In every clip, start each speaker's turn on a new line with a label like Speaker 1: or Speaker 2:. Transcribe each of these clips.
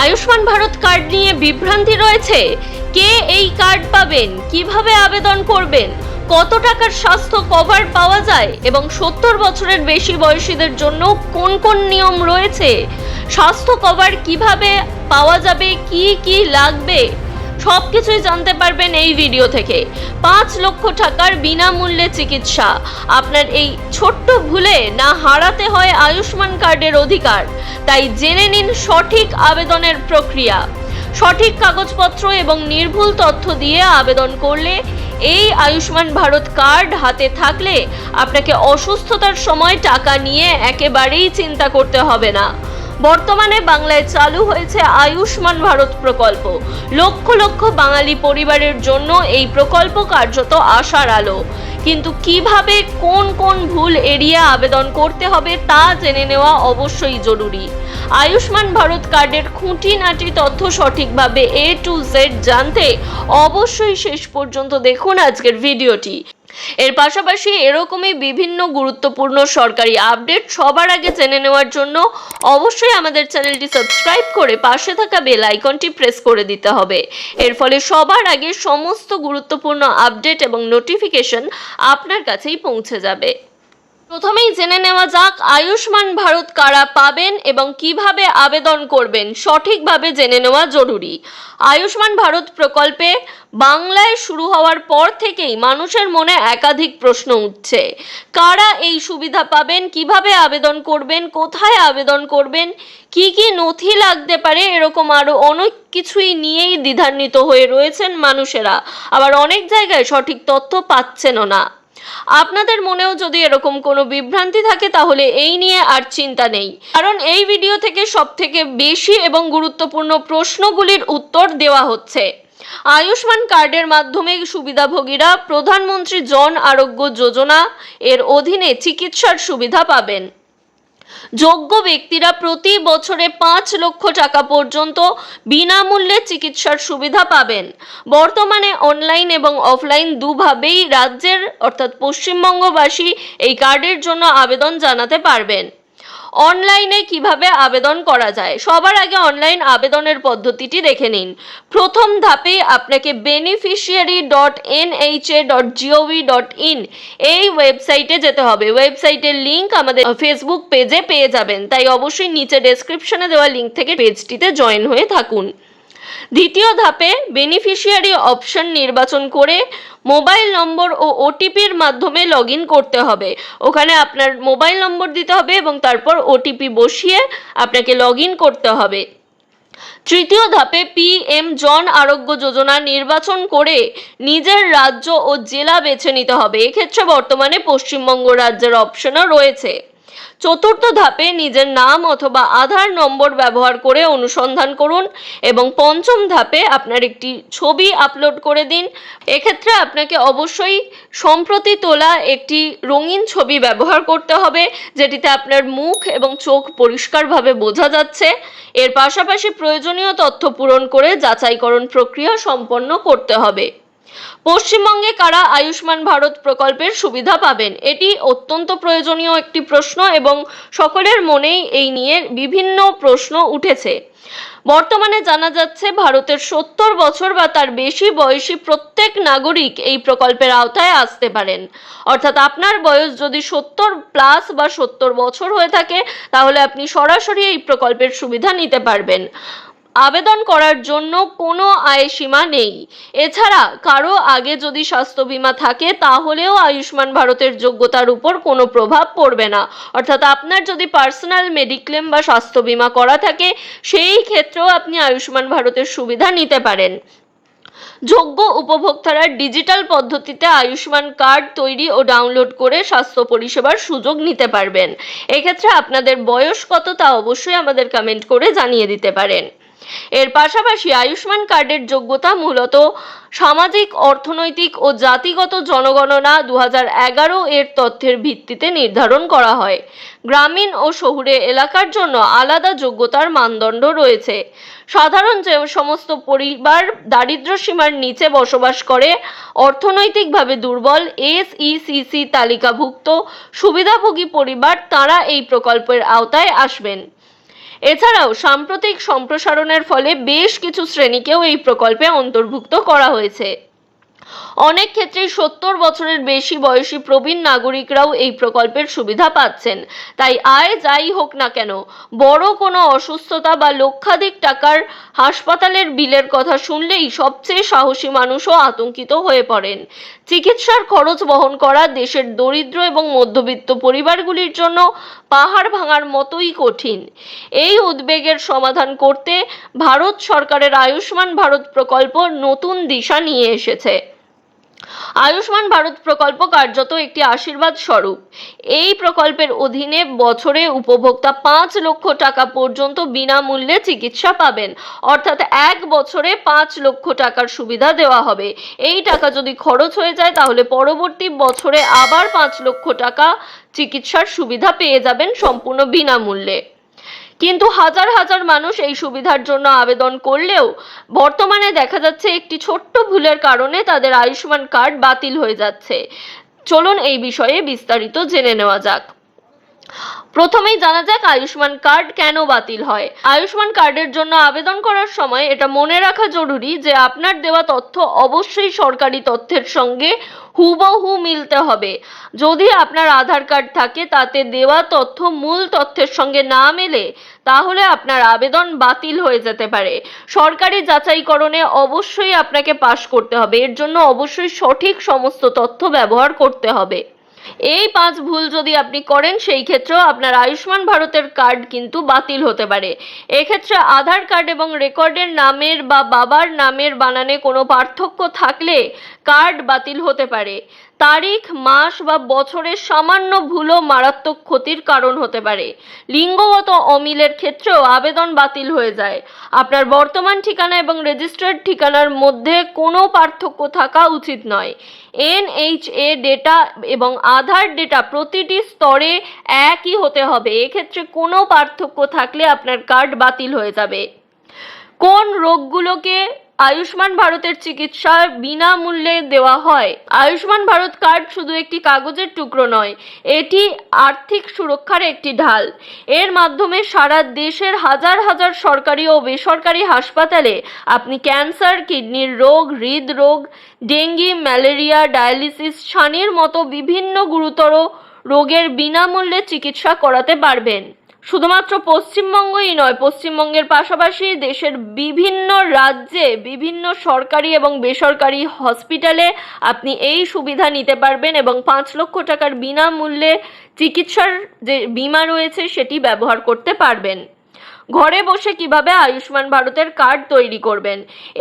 Speaker 1: Ayushman Bharat card নিয়ে বিভ্রান্তি রয়েছে। কে এই কার্ড পাবেন, কিভাবে আবেদন করবেন, কত টাকার স্বাস্থ্য কভার পাওয়া যায় এবং 70 বছরের বেশি বয়সীদের জন্য কোন কোন নিয়ম রয়েছে, স্বাস্থ্য কভার কিভাবে পাওয়া যাবে, কি কি লাগবে, সবকিছুই জানতে পারবেন এই ভিডিও থেকে। 5 লক্ষ টাকার বিনামূল্যে চিকিৎসা। আপনার এই ছোট্ট ভুলে না হারাতে হয় আয়ুষ্মান কার্ডের অধিকার। তাই জেনে নিন সঠিক আবেদনের প্রক্রিয়া। সঠিক কাগজপত্র এবং নির্ভুল তথ্য দিয়ে আবেদন করলে এই আয়ুষ্মান ভারত কার্ড হাতে থাকলে আপনাকে অসুস্থতার সময় টাকা নিয়ে একেবারেই চিন্তা করতে হবে না। বর্তমানে বাংলায় চালু হয়েছে আয়ুষ্মান ভারত প্রকল্প। লক্ষ লক্ষ বাঙালি পরিবারের জন্য এই প্রকল্প কার্যত আশার আলো। কিন্তু কিভাবে কোন কোন ভুল এড়িয়ে আবেদন করতে হবে তা জেনে নেওয়া অবশ্যই জরুরি। আয়ুষ্মান ভারত কার্ডের খুঁটিনাটি তথ্য সঠিকভাবে A to Z জানতে অবশ্যই শেষ পর্যন্ত দেখুন আজকের ভিডিওটি। এর পাশাপাশি এরকমই বিভিন্ন গুরুত্বপূর্ণ সরকারি আপডেট সবার আগে জেনে নেওয়ার জন্য অবশ্যই আমাদের চ্যানেলটি সাবস্ক্রাইব করে পাশে থাকা বেল আইকনটি প্রেস করে দিতে হবে। এর ফলে সবার আগে সমস্ত গুরুত্বপূর্ণ আপডেট এবং নোটিফিকেশন আপনার কাছেই পৌঁছে যাবে। প্রথমেই জেনে নেওয়া যাক আয়ুষ্মান ভারত কারা পাবেন এবং কিভাবে আবেদন করবেন, সঠিকভাবে জেনে নেওয়া জরুরি। আয়ুষ্মান ভারত প্রকল্পে বাংলায় শুরু হওয়ার পর থেকেই মানুষের মনে একাধিক প্রশ্ন উঠছে। কারা এই সুবিধা পাবেন, কিভাবে আবেদন করবেন, কোথায় আবেদন করবেন, কি কি নথি লাগতে পারে, এরকম আরো অনেক কিছুই নিয়েই দ্বিধান্বিত হয়ে রয়েছেন মানুষেরা। আবার অনেক জায়গায় সঠিক তথ্য পাচ্ছেনও না। আপনাদের মনেও যদি এরকম কোনো বিভ্রান্তি থাকে তাহলে এই নিয়ে আর চিন্তা নেই, কারণ এই ভিডিও থেকে সবথেকে বেশি এবং গুরুত্বপূর্ণ প্রশ্নগুলির উত্তর দেওয়া হচ্ছে। আয়ুষ্মান কার্ডের মাধ্যমে সুবিধাভোগীরা প্রধানমন্ত্রী জন আরোগ্য যোজনা এর অধীনে চিকিৎসার সুবিধা পাবেন। যোগ্য ব্যক্তিরা প্রতি বছরে 5 লক্ষ টাকা পর্যন্ত বিনামূল্যে চিকিৎসার সুবিধা পাবেন। বর্তমানে অনলাইন এবং অফলাইন দুভাবেই রাজ্যের অর্থাৎ পশ্চিমবঙ্গবাসী এই কার্ডের জন্য আবেদন জানাতে পারবেন। অনলাইনে কিভাবে আবেদন করা যায়, সবার আগে অনলাইন আবেদনের পদ্ধতিটি দেখে নিন। প্রথম ধাপে আপনাকে beneficiary.nha.gov.in এই ওয়েবসাইটে যেতে হবে। ওয়েবসাইটের লিংক আমাদের ফেসবুক পেজে পেয়ে যাবেন, তাই অবশ্যই নিচে ডেসক্রিপশনে দেওয়া লিংক থেকে পেজটিতে জয়েন হয়ে থাকুন। দ্বিতীয় ধাপে বেনিফিশিয়ারি অপশন নির্বাচন করে মোবাইল নম্বর ও ওটিপির মাধ্যমে লগ ইন করতে হবে। ওখানে আপনার মোবাইল নম্বর দিতে হবে এবং তারপর ওটিপি বসিয়ে আপনাকে লগ ইন করতে হবে। তৃতীয় ধাপে PM জন আরোগ্য যোজনা নির্বাচন করে নিজের রাজ্য ও জেলা বেছে নিতে হবে। এক্ষেত্রে বর্তমানে পশ্চিমবঙ্গ রাজ্যের অপশনও রয়েছে। চতুর্থ ধাপে নিজের নাম অথবা আধার নম্বর ব্যবহার করে অনুসন্ধান করুন এবং পঞ্চম ধাপে আপনার একটি ছবি আপলোড করে দিন। এক্ষেত্রে আপনাকে অবশ্যই সম্প্রতি তোলা একটি রঙিন ছবি ব্যবহার করতে হবে, যেটিতে আপনার মুখ এবং চোখ পরিষ্কারভাবে বোঝা যাচ্ছে। এর পাশাপাশি প্রয়োজনীয় তথ্য পূরণ করে যাচাইকরণ প্রক্রিয়া সম্পন্ন করতে হবে। পশ্চিমবঙ্গে কারা আয়ুষ্মান ভারত প্রকল্পের সুবিধা পাবেন, এটি অত্যন্ত প্রয়োজনীয় একটি প্রশ্ন এবং সকলের মনেই এই নিয়ে বিভিন্ন প্রশ্ন উঠেছে। বর্তমানে জানা যাচ্ছে ভারতের 70 বছর বা তার বেশি বয়সী প্রত্যেক নাগরিক এই প্রকল্পের আওতায় আসতে পারেন। অর্থাৎ আপনার বয়স যদি 70+ বা 70 বছর হয়ে থাকে তাহলে আপনি সরাসরি এই প্রকল্পের সুবিধা নিতে পারবেন। আবেদন করার জন্য কোনো আয় সীমা নেই। এছাড়া কারো আগে যদি স্বাস্থ্য বীমা থাকে তাহলেও আয়ুষ্মান ভারতের যোগ্যতার উপর কোনো প্রভাব পড়বে না। অর্থাৎ আপনার যদি পার্সোনাল মেডিক্লেম বা স্বাস্থ্য বীমা করা থাকে সেই ক্ষেত্রেও আপনি আয়ুষ্মান ভারতের সুবিধা নিতে পারেন। যোগ্য উপভোক্তারা ডিজিটাল পদ্ধতিতে আয়ুষ্মান কার্ড তৈরি ও ডাউনলোড করে স্বাস্থ্য পরিষেবার সুযোগ নিতে পারবেন। এক্ষেত্রে আপনাদের বয়স কত তা অবশ্যই আমাদের কমেন্ট করে জানিয়ে দিতে পারেন। এর পাশাপাশি আয়ুষ্মান কার্ডের যোগ্যতা মূলত সামাজিক, অর্থনৈতিক ও জাতিগত জনগণনা 2011 এর তথ্যের ভিত্তিতে নির্ধারণ করা হয়। গ্রামীণ ও শহুরে এলাকার জন্য আলাদা যোগ্যতার মানদণ্ড রয়েছে। সাধারণ যে সমস্ত পরিবার দারিদ্র্য সীমার নিচে বসবাস করে, অর্থনৈতিকভাবে দুর্বল, SECC তালিকাভুক্ত সুবিধাভোগী পরিবার তারা এই প্রকল্পের আওতায় আসবেন। এছাড়াও সাম্প্রতিক সম্প্রসারণের ফলে বেশ কিছু শ্রেণীকেও এই প্রকল্পে অন্তর্ভুক্ত করা হয়েছে। অনেক ক্ষেত্রেই 70 বছরের বেশি বয়সী প্রবীণ নাগরিকরাও এই প্রকল্পের সুবিধা পাচ্ছেন। তাই আয় যাই হোক না কেন, বড় কোনো অসুস্থতা বা লক্ষাধিক টাকার হাসপাতালের বিলের কথা শুনলেই সবচেয়ে সাহসী মানুষও আতঙ্কিত হয়ে পড়েন। চিকিৎসার খরচ বহন করা দেশের দরিদ্র এবং মধ্যবিত্ত পরিবারগুলির জন্য পাহাড় ভাঙার মতোই কঠিন। এই উদ্বেগের সমাধান করতে ভারত সরকারের আয়ুষ্মান ভারত প্রকল্প নতুন দিশা নিয়ে এসেছে। আয়ুষ্মান ভারত প্রকল্প কার্যত একটি আশীর্বাদ স্বরূপ। এই প্রকল্পের অধীনে বছরে উপভোক্তা 5 লক্ষ টাকা পর্যন্ত বিনামূল্যে চিকিৎসা পাবেন, অর্থাৎ 1 বছরে 5 লক্ষ টাকার সুবিধা দেওয়া হবে। এই টাকা যদি খরচ হয়ে যায় তাহলে পরবর্তী বছরে আবার 5 লক্ষ টাকা চিকিৎসার সুবিধা পেয়ে যাবেন সম্পূর্ণ বিনামূল্যে। কিন্তু হাজার হাজার মানুষ এই সুবিধার জন্য আবেদন করলেও বর্তমানে দেখা যাচ্ছে একটি ছোট্ট ভুলের কারণে তাদের আয়ুষ্মান কার্ড বাতিল হয়ে যাচ্ছে। চলুন এই বিষয়ে বিস্তারিত জেনে নেওয়া যাক। প্রথমেই জানা যাক আয়ুষ্মান কার্ড কেন বাতিল হয়। আয়ুষ্মান কার্ডের জন্য আবেদন করার সময় এটা মনে রাখা জরুরি যে আপনার দেওয়া তথ্য অবশ্যই সরকারি তথ্যের সঙ্গে হুবহু মিলতে হবে। যদি আপনার আধার কার্ড থাকে তাতে দেওয়া তথ্য মূল তথ্যের সঙ্গে না মেলে তাহলে আপনার আবেদন বাতিল হয়ে যেতে পারে। সরকারি যাচাইকরণে অবশ্যই আপনাকে পাস করতে হবে। এর জন্য অবশ্যই সঠিক সমস্ত তথ্য ব্যবহার করতে হবে। এই 5 ভুল যদি আপনি করেন সেই ক্ষেত্রেও আপনার আয়ুষ্মান ভারতের কার্ড কিন্তু বাতিল হতে পারে। এক্ষেত্রে আধার কার্ড এবং রেকর্ডের নামের বা বাবার নামের বানানে কোনো পার্থক্য থাকলে কার্ড বাতিল হতে পারে। তারিখ, মাস বা বছরের সামান্য ভুলও মারাত্মক ক্ষতির কারণ হতে পারে। লিঙ্গগত অমিলের ক্ষেত্রেও আবেদন বাতিল হয়ে যায়। আপনার বর্তমান ঠিকানা এবং রেজিস্টার্ড ঠিকানার মধ্যে কোনো পার্থক্য থাকা উচিত নয়। NHA ডেটা এবং আধার ডেটা প্রতিটি স্তরে একই হতে হবে। এক্ষেত্রে কোনো পার্থক্য থাকলে আপনার কার্ড বাতিল হয়ে যাবে। কোন রোগগুলোকে আয়ুষ্মান ভারতের চিকিৎসা বিনামূল্যে দেওয়া হয়? আয়ুষ্মান ভারত কার্ড শুধু একটি কাগজের টুকরো নয়, এটি আর্থিক সুরক্ষার একটি ঢাল। এর মাধ্যমে সারা দেশের হাজার হাজার সরকারি ও বেসরকারি হাসপাতালে আপনি ক্যান্সার, কিডনির রোগ, হৃদরোগ, ডেঙ্গি, ম্যালেরিয়া, ডায়ালিসিস, ছানির মতো বিভিন্ন গুরুতর রোগের বিনামূল্যে চিকিৎসা করাতে পারবেন। শুধুমাত্র পশ্চিমবঙ্গই নয়, পশ্চিমবঙ্গের পাশাপাশি দেশের বিভিন্ন রাজ্যে বিভিন্ন সরকারি এবং বেসরকারি হসপিটালে আপনি এই সুবিধা নিতে পারবেন এবং 5 লক্ষ টাকার বিনামূল্যে চিকিৎসার যে বীমা রয়েছে সেটি ব্যবহার করতে পারবেন। ঘরে বসে কিভাবে আয়ুষ্মান ভারতের কার্ড তৈরি করবেন,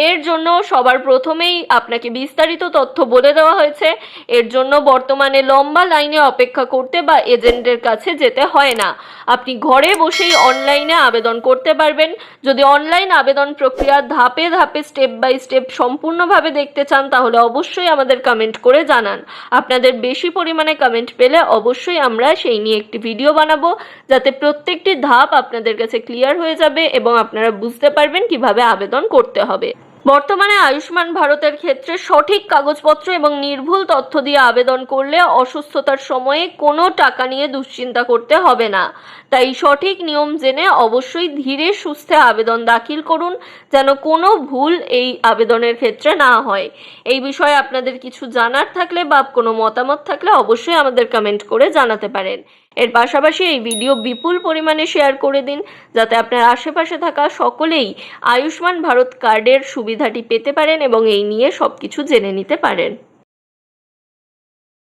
Speaker 1: এর জন্য সবার প্রথমেই আপনাকে বিস্তারিত তথ্য বলে দেওয়া হয়েছে। এর জন্য বর্তমানে লম্বা লাইনে অপেক্ষা করতে বা এজেন্টের কাছে যেতে হয় না। আপনি ঘরে বসেই অনলাইনে আবেদন করতে পারবেন। যদি অনলাইন আবেদন প্রক্রিয়া ধাপে ধাপে স্টেপ বাই স্টেপ সম্পূর্ণভাবে দেখতে চান তাহলে অবশ্যই আমাদের কমেন্ট করে জানান। আপনাদের বেশি পরিমাণে কমেন্ট পেলে অবশ্যই আমরা সেই নিয়ে একটি ভিডিও বানাবো, যাতে প্রত্যেকটি ধাপ আপনাদের কাছে ক্লিয়ার হয়ে যাবে এবং আপনারা বুঝতে পারবেন কিভাবে আবেদন করতে হবে। বর্তমানে আয়ুষ্মান ভারতের ক্ষেত্রে সঠিক কাগজপত্র এবং নির্ভুল তথ্য দিয়ে আবেদন করলে অসুস্থতার সময়ে কোনো টাকা নিয়ে দুশ্চিন্তা করতে হবে না। তাই সঠিক নিয়ম জেনে অবশ্যই ধীরে সুস্থে আবেদন দাখিল করুন, যেন কোনো ভুল এই আবেদনের ক্ষেত্রে না হয়। এই বিষয়ে আপনাদের কিছু জানার থাকলে বা কোনো মতামত থাকলে অবশ্যই আমাদের কমেন্ট করে জানাতে পারেন। এর পাশাপাশি এই ভিডিও বিপুল পরিমাণে শেয়ার করে দিন, যাতে আপনার আশেপাশে থাকা সকলেই আয়ুষ্মান ভারত কার্ডের সুবিধাটি পেতে পারেন এবং এই নিয়ে সবকিছু জেনে নিতে পারেন।